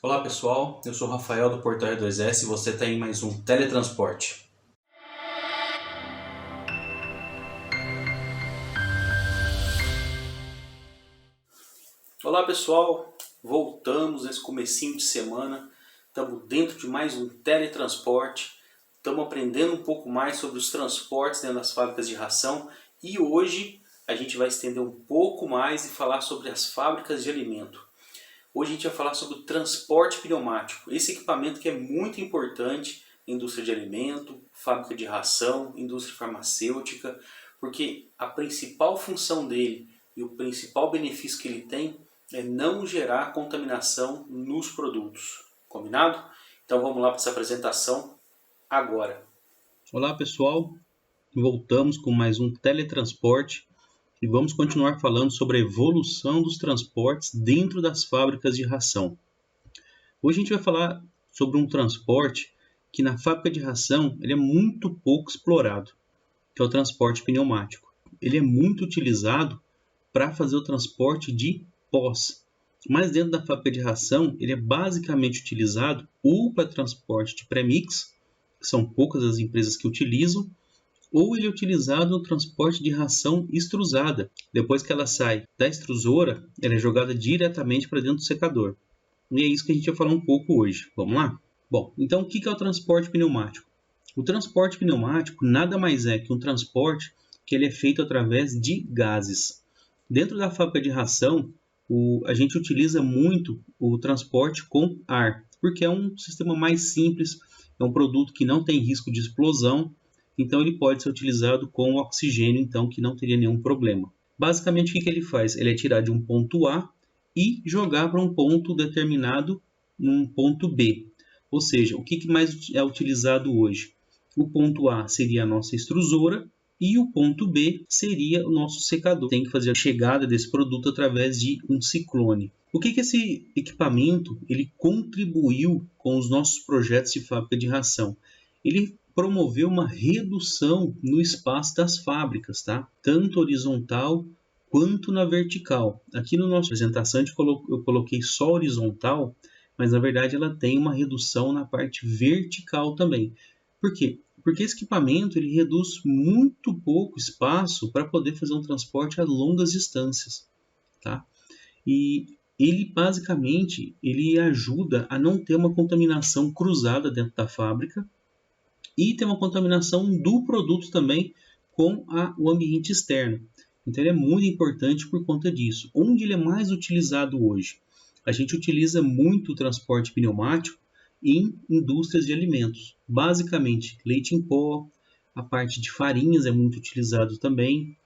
Olá pessoal, eu sou o Rafael do Portal R2S e você está em mais um Teletransporte. Olá pessoal, voltamos nesse comecinho de semana, estamos dentro de mais um Teletransporte, estamos aprendendo um pouco mais sobre os transportes dentro das fábricas de ração e hoje a gente vai estender um pouco mais e falar sobre as fábricas de alimento. Hoje a gente vai falar sobre o transporte pneumático, esse equipamento que é muito importante em indústria de alimento, fábrica de ração, indústria farmacêutica, porque a principal função dele e o principal benefício que ele tem é não gerar contaminação nos produtos. Combinado? Então vamos lá para essa apresentação agora. Olá pessoal, voltamos com mais um Teletransporte e vamos continuar falando sobre a evolução dos transportes dentro das fábricas de ração. Hoje a gente vai falar sobre um transporte que na fábrica de ração ele é muito pouco explorado, que é o transporte pneumático. Ele é muito utilizado para fazer o transporte de pós, mas dentro da fábrica de ração ele é basicamente utilizado ou para transporte de premix, que são poucas as empresas que utilizam, ou ele é utilizado no transporte de ração extrusada. Depois que ela sai da extrusora, ela é jogada diretamente para dentro do secador. E é isso que a gente vai falar um pouco hoje. Vamos lá? Bom, então o que é o transporte pneumático? O transporte pneumático nada mais é que um transporte que ele é feito através de gases. Dentro da fábrica de ração, a gente utiliza muito o transporte com ar, porque é um sistema mais simples, é um produto que não tem risco de explosão, então ele pode ser utilizado com oxigênio, então que não teria nenhum problema. Basicamente o que ele faz? Ele é tirar de um ponto A e jogar para um ponto determinado num ponto B. Ou seja, o que mais é utilizado hoje? O ponto A seria a nossa extrusora e o ponto B seria o nosso secador. Tem que fazer a chegada desse produto através de um ciclone. O que esse equipamento ele contribuiu com os nossos projetos de fábrica de ração? Ele promoveu uma redução no espaço das fábricas, tá? Tanto horizontal quanto na vertical. Aqui no nosso apresentação eu coloquei só horizontal, mas na verdade ela tem uma redução na parte vertical também. Por quê? Porque esse equipamento ele reduz muito pouco espaço para poder fazer um transporte a longas distâncias, tá? E ele basicamente ele ajuda a não ter uma contaminação cruzada dentro da fábrica e ter uma contaminação do produto também com o ambiente externo. Então ele é muito importante por conta disso. Onde ele é mais utilizado hoje? A gente utiliza muito o transporte pneumático em indústrias de alimentos. Basicamente, leite em pó, a parte de farinhas é muito utilizado também.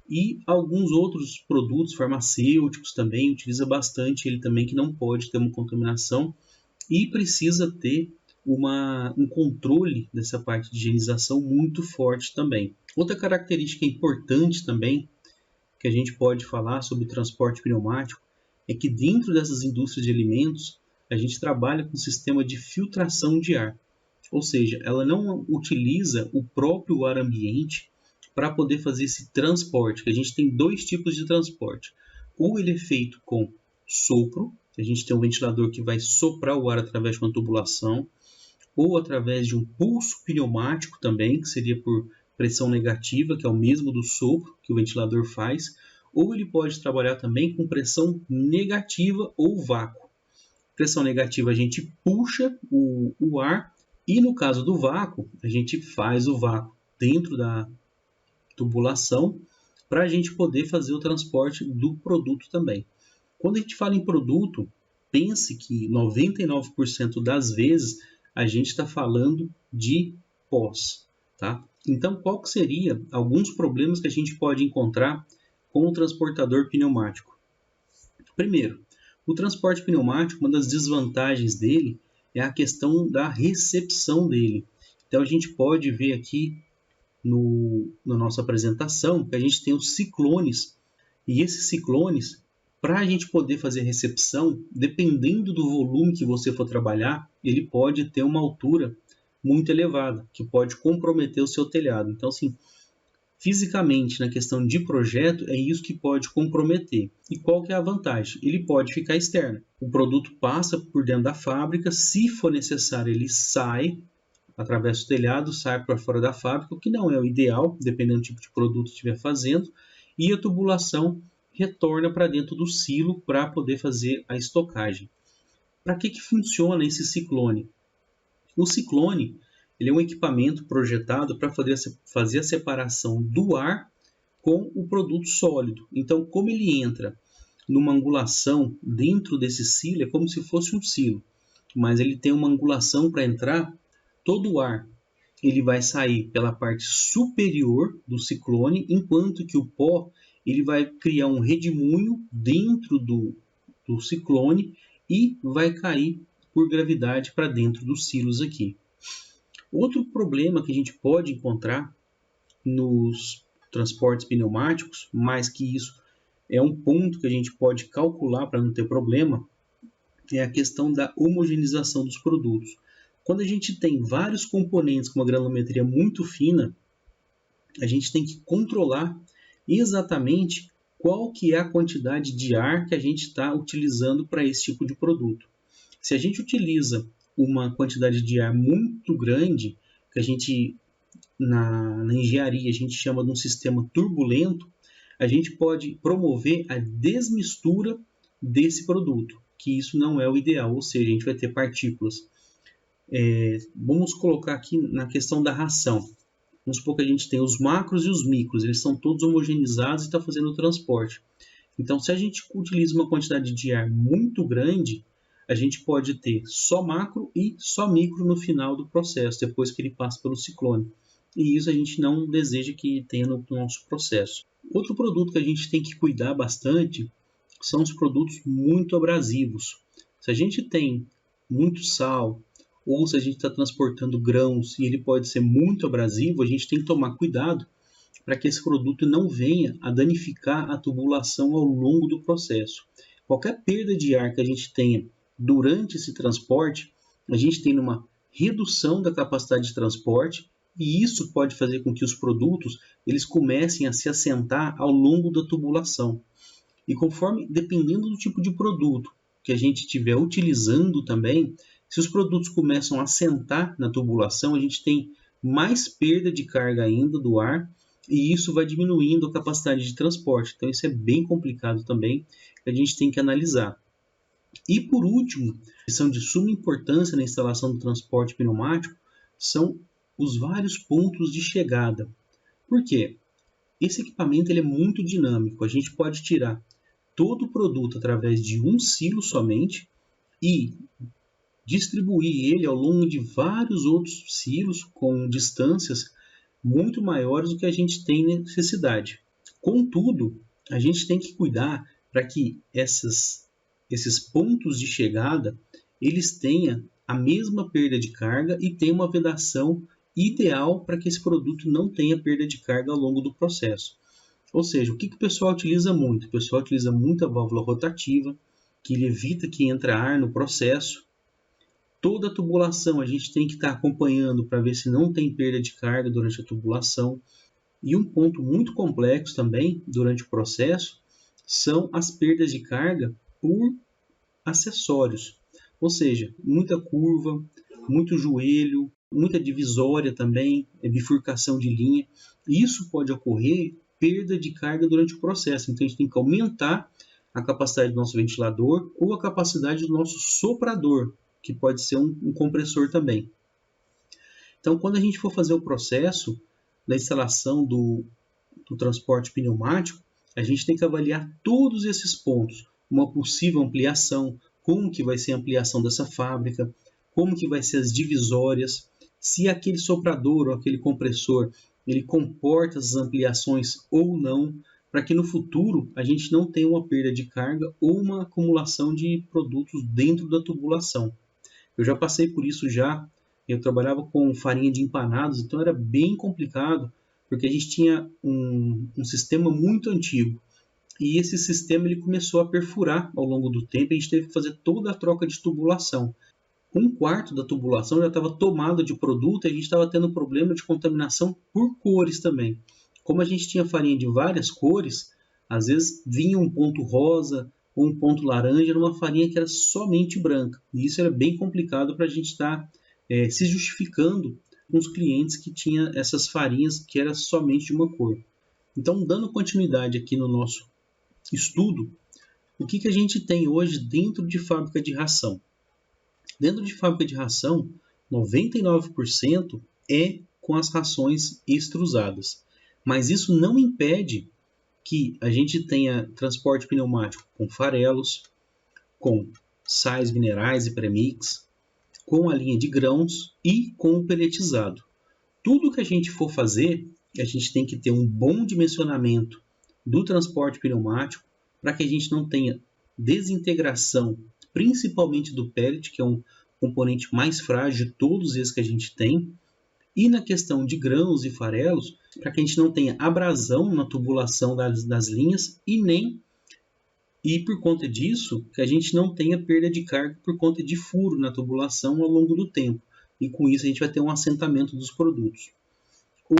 E alguns outros produtos farmacêuticos também utiliza bastante ele também, que não pode ter uma contaminação e precisa ter um controle dessa parte de higienização muito forte também. Outra característica importante também que a gente pode falar sobre transporte pneumático é que dentro dessas indústrias de alimentos a gente trabalha com um sistema de filtração de ar, ou seja, ela não utiliza o próprio ar ambiente para poder fazer esse transporte. A gente tem dois tipos de transporte. Ou ele é feito com sopro, a gente tem um ventilador que vai soprar o ar através de uma tubulação, ou através de um pulso pneumático também, que seria por pressão negativa, que é o mesmo do sopro que o ventilador faz, ou ele pode trabalhar também com pressão negativa ou vácuo. Pressão negativa a gente puxa o ar e no caso do vácuo, a gente faz o vácuo dentro da tubulação para a gente poder fazer o transporte do produto também. Quando a gente fala em produto, pense que 99% das vezes a gente está falando de pós, tá? Então, qual que seria alguns problemas que a gente pode encontrar com o transportador pneumático? Primeiro, o transporte pneumático, uma das desvantagens dele é a questão da recepção dele. Então, a gente pode ver aqui na nossa apresentação que a gente tem os ciclones. E esses ciclones, para a gente poder fazer a recepção, dependendo do volume que você for trabalhar, ele pode ter uma altura muito elevada, que pode comprometer o seu telhado. Então, assim, fisicamente na questão de projeto, é isso que pode comprometer. E qual que é a vantagem? Ele pode ficar externo. O produto passa por dentro da fábrica, se for necessário ele sai através do telhado, sai para fora da fábrica, o que não é o ideal, dependendo do tipo de produto que estiver fazendo, e a tubulação retorna para dentro do silo para poder fazer a estocagem. Para que funciona esse ciclone? O ciclone ele é um equipamento projetado para fazer a separação do ar com o produto sólido. Então, como ele entra numa angulação dentro desse silo, é como se fosse um silo, mas ele tem uma angulação para entrar. Todo o ar ele vai sair pela parte superior do ciclone, enquanto que o pó ele vai criar um redemoinho dentro do ciclone e vai cair por gravidade para dentro dos silos aqui. Outro problema que a gente pode encontrar nos transportes pneumáticos, mais que isso é um ponto que a gente pode calcular para não ter problema, é a questão da homogeneização dos produtos. Quando a gente tem vários componentes com uma granulometria muito fina, a gente tem que controlar exatamente qual que é a quantidade de ar que a gente está utilizando para esse tipo de produto. Se a gente utiliza uma quantidade de ar muito grande, que a gente na engenharia a gente chama de um sistema turbulento, a gente pode promover a desmistura desse produto, que isso não é o ideal, ou seja, a gente vai ter partículas. Vamos colocar aqui na questão da ração. Vamos supor que a gente tem os macros e os micros, eles são todos homogeneizados e está fazendo o transporte. Então, se a gente utiliza uma quantidade de ar muito grande, a gente pode ter só macro e só micro no final do processo, depois que ele passa pelo ciclone. E isso a gente não deseja que tenha no nosso processo. Outro produto que a gente tem que cuidar bastante são os produtos muito abrasivos. Se a gente tem muito sal, ou se a gente está transportando grãos e ele pode ser muito abrasivo, a gente tem que tomar cuidado para que esse produto não venha a danificar a tubulação ao longo do processo. Qualquer perda de ar que a gente tenha durante esse transporte, a gente tem uma redução da capacidade de transporte e isso pode fazer com que os produtos eles comecem a se assentar ao longo da tubulação. E conforme, dependendo do tipo de produto que a gente estiver utilizando também, se os produtos começam a assentar na tubulação, a gente tem mais perda de carga ainda do ar e isso vai diminuindo a capacidade de transporte. Então isso é bem complicado também, que a gente tem que analisar. E por último, que são de suma importância na instalação do transporte pneumático, são os vários pontos de chegada. Por quê? Esse equipamento ele é muito dinâmico. A gente pode tirar todo o produto através de um silo somente e distribuir ele ao longo de vários outros silos com distâncias muito maiores do que a gente tem necessidade. Contudo, a gente tem que cuidar para que esses pontos de chegada eles tenham a mesma perda de carga e tenham uma vedação ideal para que esse produto não tenha perda de carga ao longo do processo. Ou seja, o que o pessoal utiliza muito? O pessoal utiliza muito a válvula rotativa, que ele evita que entre ar no processo. Toda a tubulação a gente tem que estar acompanhando para ver se não tem perda de carga durante a tubulação. E um ponto muito complexo também durante o processo são as perdas de carga por acessórios. Ou seja, muita curva, muito joelho, muita divisória também, bifurcação de linha. Isso pode ocorrer perda de carga durante o processo. Então a gente tem que aumentar a capacidade do nosso ventilador ou a capacidade do nosso soprador, que pode ser um compressor também. Então, quando a gente for fazer o processo da instalação do transporte pneumático, a gente tem que avaliar todos esses pontos. Uma possível ampliação, como que vai ser a ampliação dessa fábrica, como que vai ser as divisórias, se aquele soprador ou aquele compressor ele comporta essas ampliações ou não, para que no futuro a gente não tenha uma perda de carga ou uma acumulação de produtos dentro da tubulação. Eu já passei por isso já, eu trabalhava com farinha de empanados, então era bem complicado, porque a gente tinha um sistema muito antigo. E esse sistema ele começou a perfurar ao longo do tempo, e a gente teve que fazer toda a troca de tubulação. Um quarto da tubulação já estava tomada de produto e a gente estava tendo problema de contaminação por cores também. Como a gente tinha farinha de várias cores, às vezes vinha um ponto rosa ou um ponto laranja numa farinha que era somente branca. E isso era bem complicado para a gente estar se justificando com os clientes que tinham essas farinhas que era somente de uma cor. Então, dando continuidade aqui no nosso estudo, o que a gente tem hoje dentro de fábrica de ração? Dentro de fábrica de ração, 99% é com as rações extrusadas. Mas isso não impede que a gente tenha transporte pneumático com farelos, com sais minerais e premix, com a linha de grãos e com o peletizado. Tudo que a gente for fazer, a gente tem que ter um bom dimensionamento do transporte pneumático para que a gente não tenha desintegração, principalmente do pellet, que é um componente mais frágil de todos esses que a gente tem, e na questão de grãos e farelos, para que a gente não tenha abrasão na tubulação das linhas e por conta disso, que a gente não tenha perda de carga por conta de furo na tubulação ao longo do tempo. E com isso a gente vai ter um assentamento dos produtos.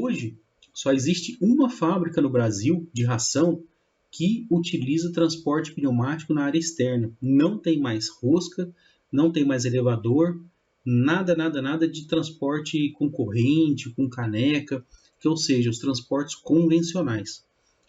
Hoje, só existe uma fábrica no Brasil de ração que utiliza transporte pneumático na área externa. Não tem mais rosca, não tem mais elevador, nada de transporte com corrente, com caneca, ou seja, os transportes convencionais.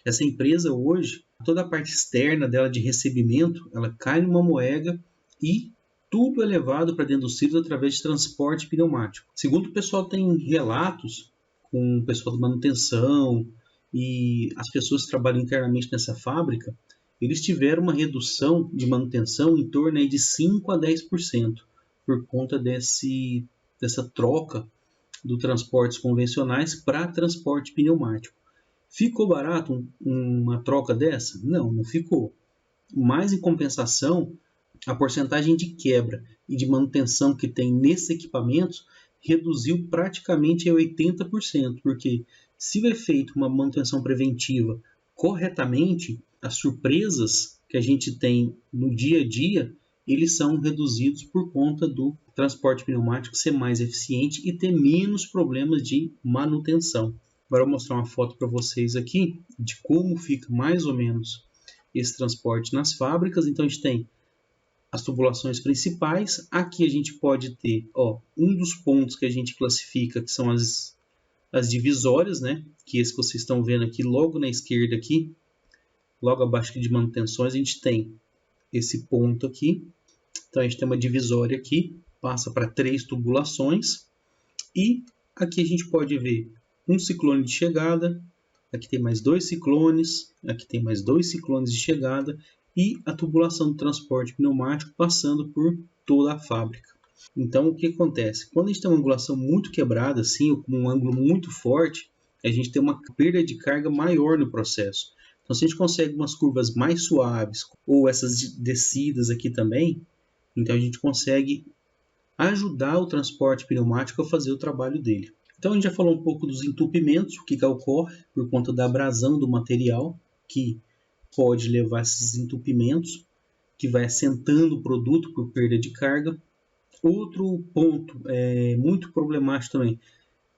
Essa empresa hoje, toda a parte externa dela de recebimento, ela cai numa moega e tudo é levado para dentro dos cílios através de transporte pneumático. Segundo o pessoal tem relatos com o pessoal de manutenção e as pessoas que trabalham internamente nessa fábrica, eles tiveram uma redução de manutenção em torno aí de 5 a 10% por conta dessa troca dos transportes convencionais para transporte pneumático. Ficou barato uma troca dessa? Não ficou. Mas em compensação, a porcentagem de quebra e de manutenção que tem nesses equipamentos reduziu praticamente a 80%, porque se é feita uma manutenção preventiva corretamente, as surpresas que a gente tem no dia a dia, eles são reduzidos por conta do transporte pneumático ser mais eficiente e ter menos problemas de manutenção. Agora eu vou mostrar uma foto para vocês aqui de como fica mais ou menos esse transporte nas fábricas. Então a gente tem as tubulações principais. Aqui a gente pode ter um dos pontos que a gente classifica, que são as divisórias, né? Que esse que vocês estão vendo aqui logo na esquerda aqui, logo abaixo de manutenções, a gente tem esse ponto aqui. Então a gente tem uma divisória aqui, passa para 3 tubulações e aqui a gente pode ver um ciclone de chegada, aqui tem mais 2 ciclones, aqui tem mais 2 ciclones de chegada e a tubulação do transporte pneumático passando por toda a fábrica. Então o que acontece? Quando a gente tem uma angulação muito quebrada, assim, ou com um ângulo muito forte, a gente tem uma perda de carga maior no processo. Então se a gente consegue umas curvas mais suaves, ou essas descidas aqui também, então a gente consegue ajudar o transporte pneumático a fazer o trabalho dele. Então a gente já falou um pouco dos entupimentos, o que ocorre por conta da abrasão do material, que pode levar a esses entupimentos, que vai assentando o produto por perda de carga. Outro ponto muito problemático também,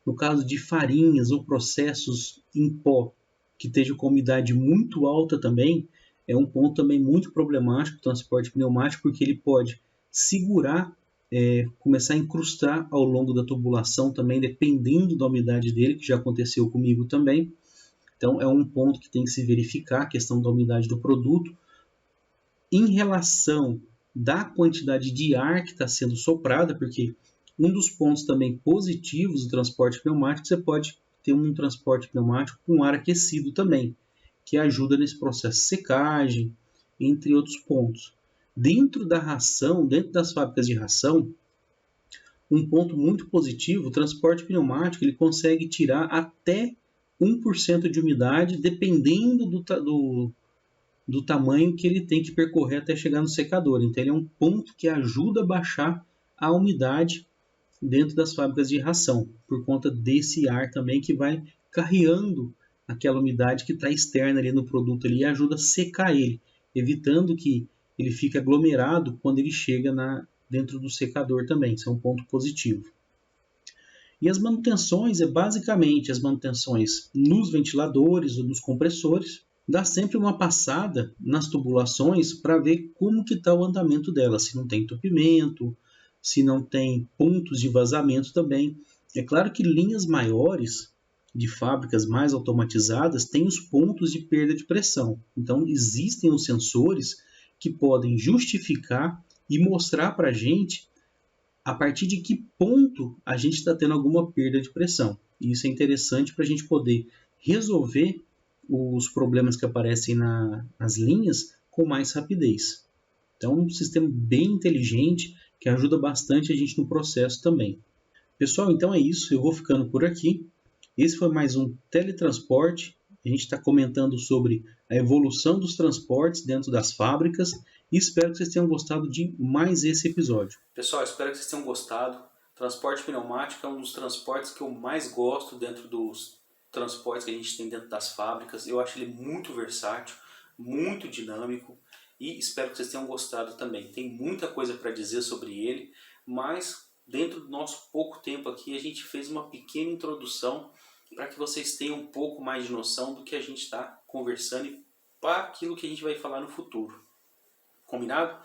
no caso de farinhas ou processos em pó, que estejam com umidade muito alta também, é um ponto também muito problemático o transporte pneumático, porque ele pode segurar, começar a incrustar ao longo da tubulação também, dependendo da umidade dele, que já aconteceu comigo também. Então é um ponto que tem que se verificar, a questão da umidade do produto. Em relação da quantidade de ar que está sendo soprada, porque um dos pontos também positivos do transporte pneumático, você pode ter um transporte pneumático com ar aquecido também, que ajuda nesse processo de secagem, entre outros pontos. Dentro da ração, dentro das fábricas de ração, um ponto muito positivo, o transporte pneumático ele consegue tirar até 1% de umidade, dependendo do tamanho que ele tem que percorrer até chegar no secador. Então ele é um ponto que ajuda a baixar a umidade dentro das fábricas de ração, por conta desse ar também que vai carreando aquela umidade que está externa ali no produto ali, e ajuda a secar ele, evitando que ele fique aglomerado quando ele chega dentro do secador também. Isso é um ponto positivo. E as manutenções basicamente as manutenções nos ventiladores ou nos compressores. Dá sempre uma passada nas tubulações para ver como que está o andamento dela, se não tem entupimento, se não tem pontos de vazamento também. É claro que linhas maiores de fábricas mais automatizadas têm os pontos de perda de pressão. Então existem os sensores que podem justificar e mostrar para a gente a partir de que ponto a gente está tendo alguma perda de pressão. E isso é interessante para a gente poder resolver os problemas que aparecem nas linhas com mais rapidez. Então, um sistema bem inteligente que ajuda bastante a gente no processo também. Pessoal, então é isso. Eu vou ficando por aqui. Esse foi mais um Teletransporte. A gente está comentando sobre a evolução dos transportes dentro das fábricas e espero que vocês tenham gostado de mais esse episódio. Pessoal, espero que vocês tenham gostado. Transporte pneumático é um dos transportes que eu mais gosto dentro dos transportes que a gente tem dentro das fábricas. Eu acho ele muito versátil, muito dinâmico e espero que vocês tenham gostado também. Tem muita coisa para dizer sobre ele, mas dentro do nosso pouco tempo aqui a gente fez uma pequena introdução para que vocês tenham um pouco mais de noção do que a gente está conversando e para aquilo que a gente vai falar no futuro. Combinado?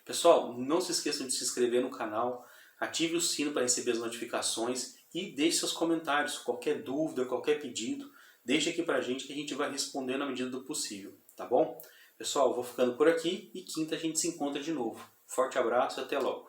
Pessoal, não se esqueçam de se inscrever no canal, ative o sino para receber as notificações e deixe seus comentários. Qualquer dúvida, qualquer pedido, deixe aqui pra gente que a gente vai responder na medida do possível, tá bom? Pessoal, vou ficando por aqui e quinta a gente se encontra de novo. Forte abraço e até logo!